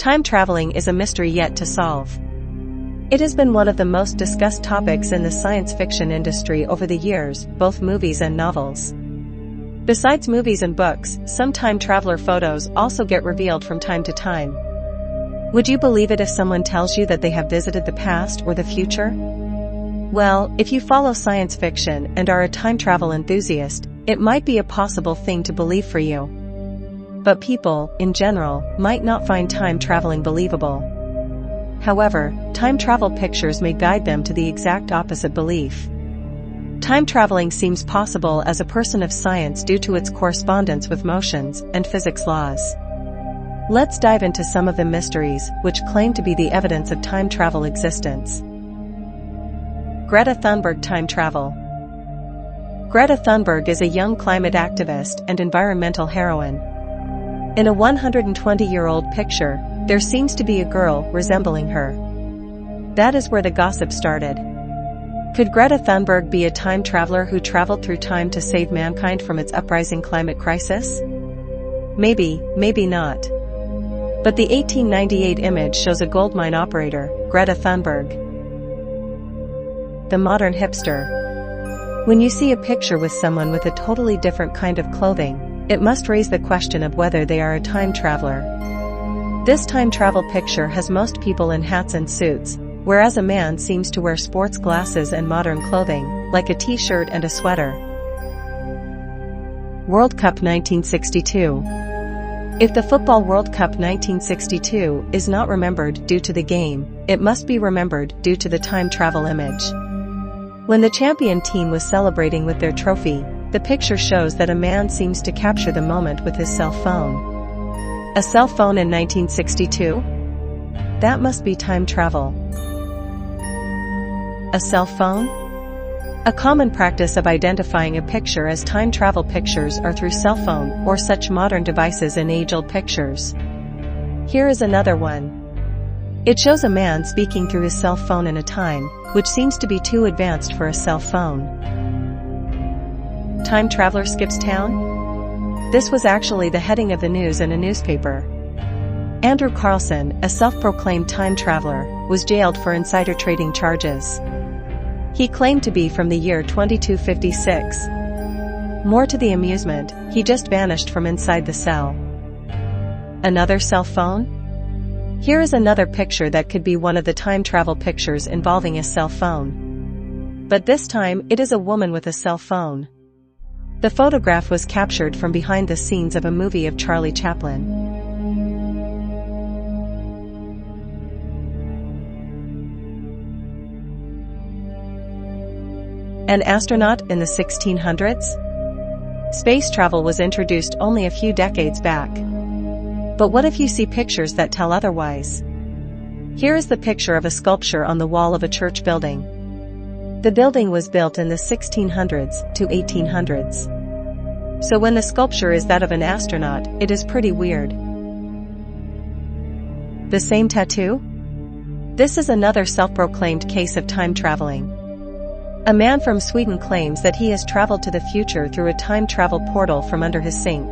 Time traveling is a mystery yet to solve. It has been one of the most discussed topics in the science fiction industry over the years, both movies and novels. Besides movies and books, some time traveler photos also get revealed from time to time. Would you believe it if someone tells you that they have visited the past or the future? Well, if you follow science fiction and are a time travel enthusiast, it might be a possible thing to believe for you. But people, in general, might not find time traveling believable. However, time travel pictures may guide them to the exact opposite belief. Time traveling seems possible as a person of science due to its correspondence with motions and physics laws. Let's dive into some of the mysteries which claim to be the evidence of time travel existence. Greta Thunberg time travel. Greta Thunberg is a young climate activist and environmental heroine. In a 120-year-old picture, there seems to be a girl resembling her. That is where the gossip started. Could Greta Thunberg be a time traveler who traveled through time to save mankind from its uprising climate crisis? Maybe, maybe not. But the 1898 image shows a gold mine operator, Greta Thunberg. The modern hipster. When you see a picture with someone with a totally different kind of clothing, it must raise the question of whether they are a time traveler. This time travel picture has most people in hats and suits, whereas a man seems to wear sports glasses and modern clothing, like a t-shirt and a sweater. World Cup 1962. If the Football World Cup 1962 is not remembered due to the game, it must be remembered due to the time travel image. When the champion team was celebrating with their trophy, the picture shows that a man seems to capture the moment with his cell phone. A cell phone in 1962? That must be time travel. A cell phone? A common practice of identifying a picture as time travel pictures are through cell phone or such modern devices in age-old pictures. Here is another one. It shows a man speaking through his cell phone in a time which seems to be too advanced for a cell phone. Time traveler skips town? This was actually the heading of the news in a newspaper. Andrew Carlson, a self-proclaimed time traveler, was jailed for insider trading charges. He claimed to be from the year 2256. More to the amusement, he just vanished from inside the cell. Another cell phone? Here is another picture that could be one of the time travel pictures involving a cell phone. But this time it is a woman with a cell phone. The photograph was captured from behind the scenes of a movie of Charlie Chaplin. An astronaut in the 1600s? Space travel was introduced only a few decades back. But what if you see pictures that tell otherwise? Here is the picture of a sculpture on the wall of a church building. The building was built in the 1600s to 1800s. So when the sculpture is that of an astronaut, it is pretty weird. The same tattoo? This is another self-proclaimed case of time traveling. A man from Sweden claims that he has traveled to the future through a time travel portal from under his sink.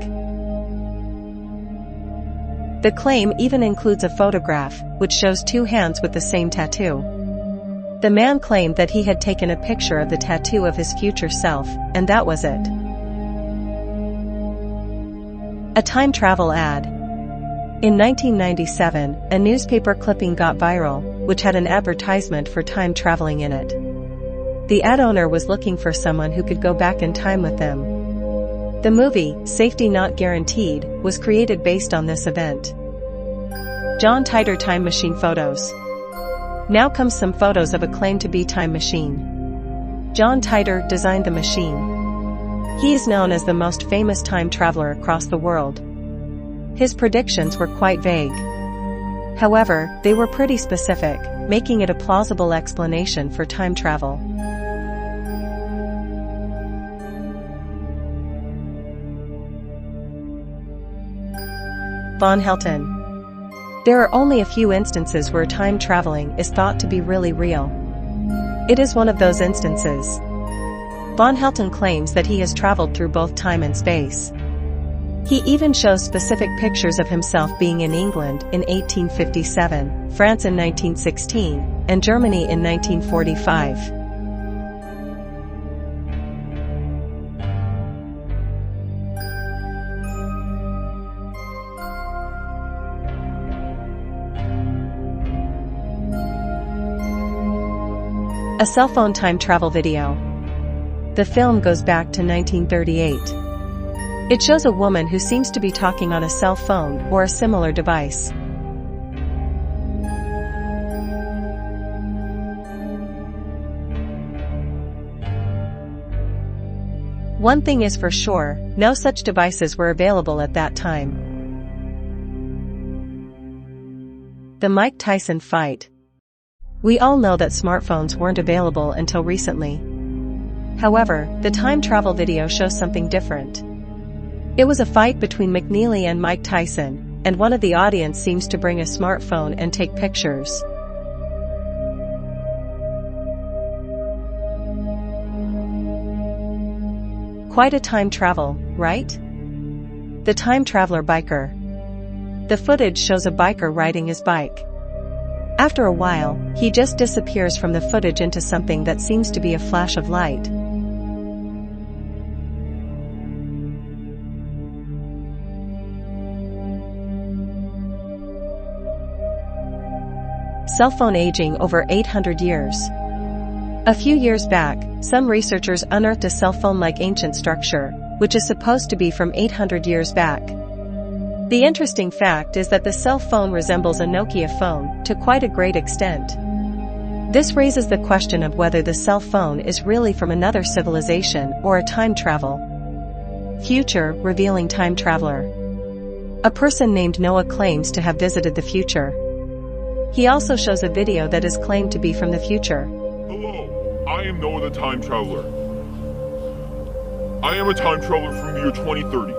The claim even includes a photograph, which shows two hands with the same tattoo. The man claimed that he had taken a picture of the tattoo of his future self, and that was it. A time travel ad. In 1997, a newspaper clipping got viral, which had an advertisement for time traveling in it. The ad owner was looking for someone who could go back in time with them. The movie, Safety Not Guaranteed, was created based on this event. John Titor time machine photos. Now comes some photos of a claimed-to-be time machine. John Titor designed the machine. He is known as the most famous time traveler across the world. His predictions were quite vague. However, they were pretty specific, making it a plausible explanation for time travel. Von Hton. There are only a few instances where time traveling is thought to be really real. It is one of those instances. Von Hton claims that he has traveled through both time and space. He even shows specific pictures of himself being in England in 1857, France in 1916, and Germany in 1945. A cell phone time travel video. The film goes back to 1938. It shows a woman who seems to be talking on a cell phone or a similar device. One thing is for sure, no such devices were available at that time. The Mike Tyson fight. We all know that smartphones weren't available until recently. However, the time travel video shows something different. It was a fight between McNeely and Mike Tyson, and one of the audience seems to bring a smartphone and take pictures. Quite a time travel, right? The time traveler biker. The footage shows a biker riding his bike. After a while, he just disappears from the footage into something that seems to be a flash of light. Cell phone aging over 800 years. A few years back, some researchers unearthed a cell phone-like ancient structure, which is supposed to be from 800 years back. The interesting fact is that the cell phone resembles a Nokia phone to quite a great extent. This raises the question of whether the cell phone is really from another civilization or a time travel. Future revealing time traveler. A person named Noah claims to have visited the future. He also shows a video that is claimed to be from the future. Hello, I am Noah the Time Traveler. I am a time traveler from the year 2030.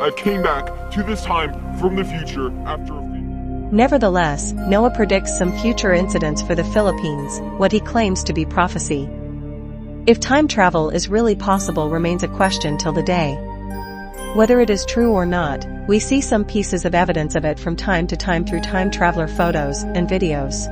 I came back to this time from the future after a... Nevertheless, Noah predicts some future incidents for the Philippines, what he claims to be prophecy. If time travel is really possible remains a question till the day. Whether it is true or not, we see some pieces of evidence of it from time to time through time traveler photos and videos.